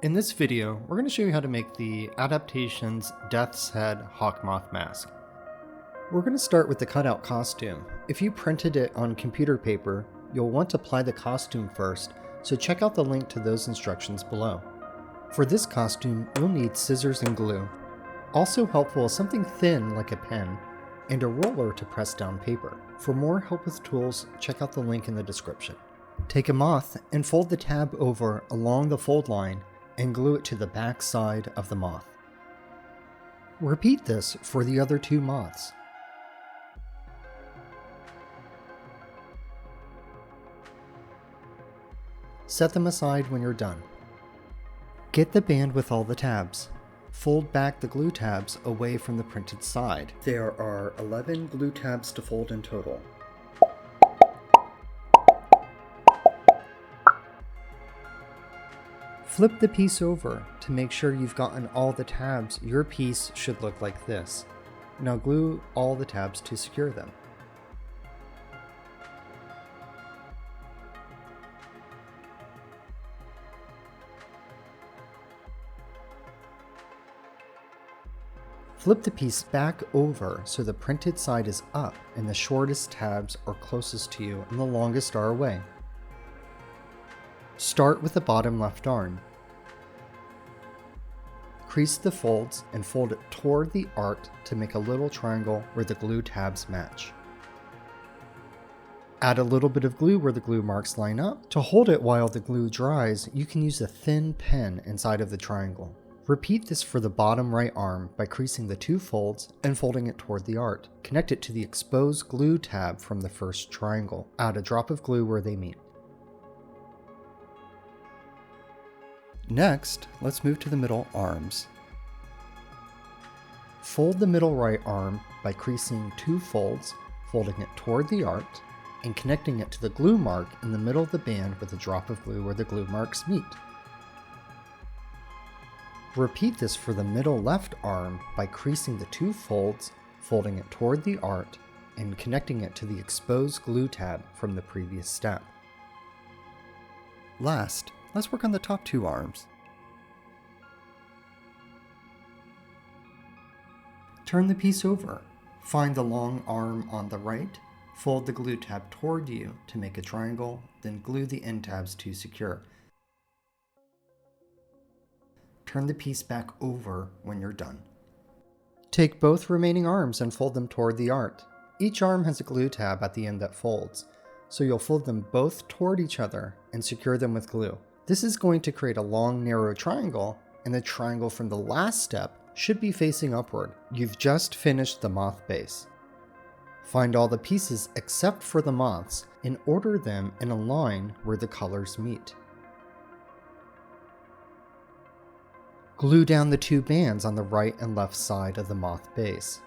In this video, we're going to show you how to make the Adaptations Death's Head Hawkmoth mask. We're going to start with the cutout costume. If you printed it on computer paper, you'll want to apply the costume first, so check out the link to those instructions below. For this costume, you'll need scissors and glue. Also helpful is something thin like a pen, and a roller to press down paper. For more help with tools, check out the link in the description. Take a moth and fold the tab over along the fold line and glue it to the back side of the moth. Repeat this for the other two moths. Set them aside when you're done. Get the band with all the tabs. Fold back the glue tabs away from the printed side. There are 11 glue tabs to fold in total. Flip the piece over to make sure you've gotten all the tabs. Your piece should look like this. Now glue all the tabs to secure them. Flip the piece back over so the printed side is up and the shortest tabs are closest to you and the longest are away. Start with the bottom left arm. Crease the folds and fold it toward the art to make a little triangle where the glue tabs match. Add a little bit of glue where the glue marks line up. To hold it while the glue dries, you can use a thin pen inside of the triangle. Repeat this for the bottom right arm by creasing the two folds and folding it toward the art. Connect it to the exposed glue tab from the first triangle. Add a drop of glue where they meet. Next, let's move to the middle arms. Fold the middle right arm by creasing two folds, folding it toward the art, and connecting it to the glue mark in the middle of the band with a drop of glue where the glue marks meet. Repeat this for the middle left arm by creasing the two folds, folding it toward the art, and connecting it to the exposed glue tab from the previous step. Last, let's work on the top two arms. Turn the piece over. Find the long arm on the right, fold the glue tab toward you to make a triangle, then glue the end tabs to secure. Turn the piece back over when you're done. Take both remaining arms and fold them toward the art. Each arm has a glue tab at the end that folds, so you'll fold them both toward each other and secure them with glue. This is going to create a long, narrow triangle, and the triangle from the last step should be facing upward. You've just finished the moth base. Find all the pieces except for the moths and order them in a line where the colors meet. Glue down the two bands on the right and left side of the moth base.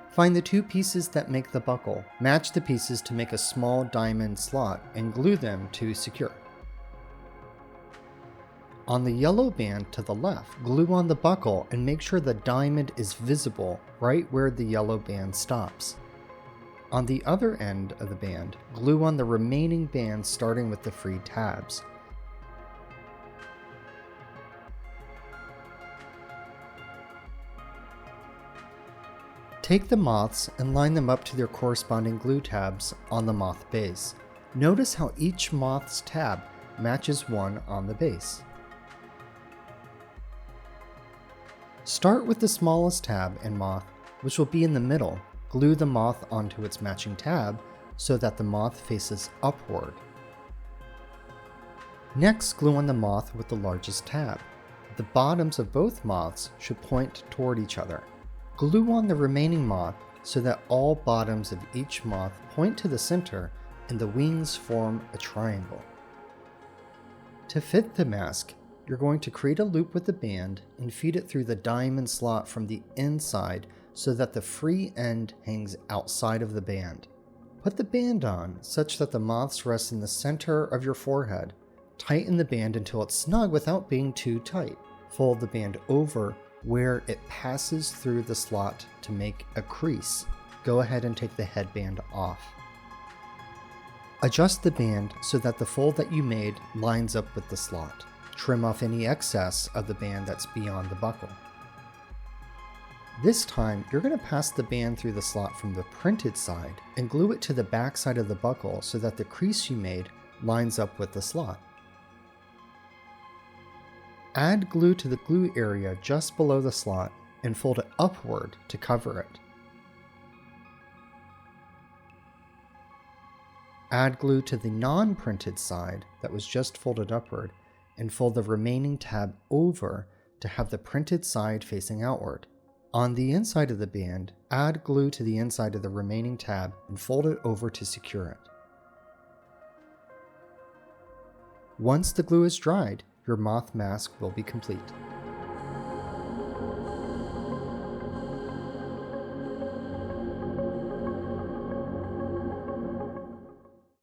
Find the two pieces that make the buckle. Match the pieces to make a small diamond slot and glue them to secure. On the yellow band to the left, glue on the buckle and make sure the diamond is visible right where the yellow band stops. On the other end of the band, glue on the remaining bands starting with the free tabs. Take the moths and line them up to their corresponding glue tabs on the moth base. Notice how each moth's tab matches one on the base. Start with the smallest tab in moth, which will be in the middle. Glue the moth onto its matching tab so that the moth faces upward. Next, glue on the moth with the largest tab. The bottoms of both moths should point toward each other. Glue on the remaining moth so that all bottoms of each moth point to the center and the wings form a triangle. To fit the mask, you're going to create a loop with the band and feed it through the diamond slot from the inside so that the free end hangs outside of the band. Put the band on such that the moths rest in the center of your forehead. Tighten the band until it's snug without being too tight. Fold the band over where it passes through the slot to make a crease. Go ahead and take the headband off. Adjust the band so that the fold that you made lines up with the slot. Trim off any excess of the band that's beyond the buckle. This time, you're going to pass the band through the slot from the printed side and glue it to the back side of the buckle so that the crease you made lines up with the slot. Add glue to the glue area just below the slot and fold it upward to cover it. Add glue to the non-printed side that was just folded upward and fold the remaining tab over to have the printed side facing outward. On the inside of the band, add glue to the inside of the remaining tab and fold it over to secure it. Once the glue is dried, your moth mask will be complete.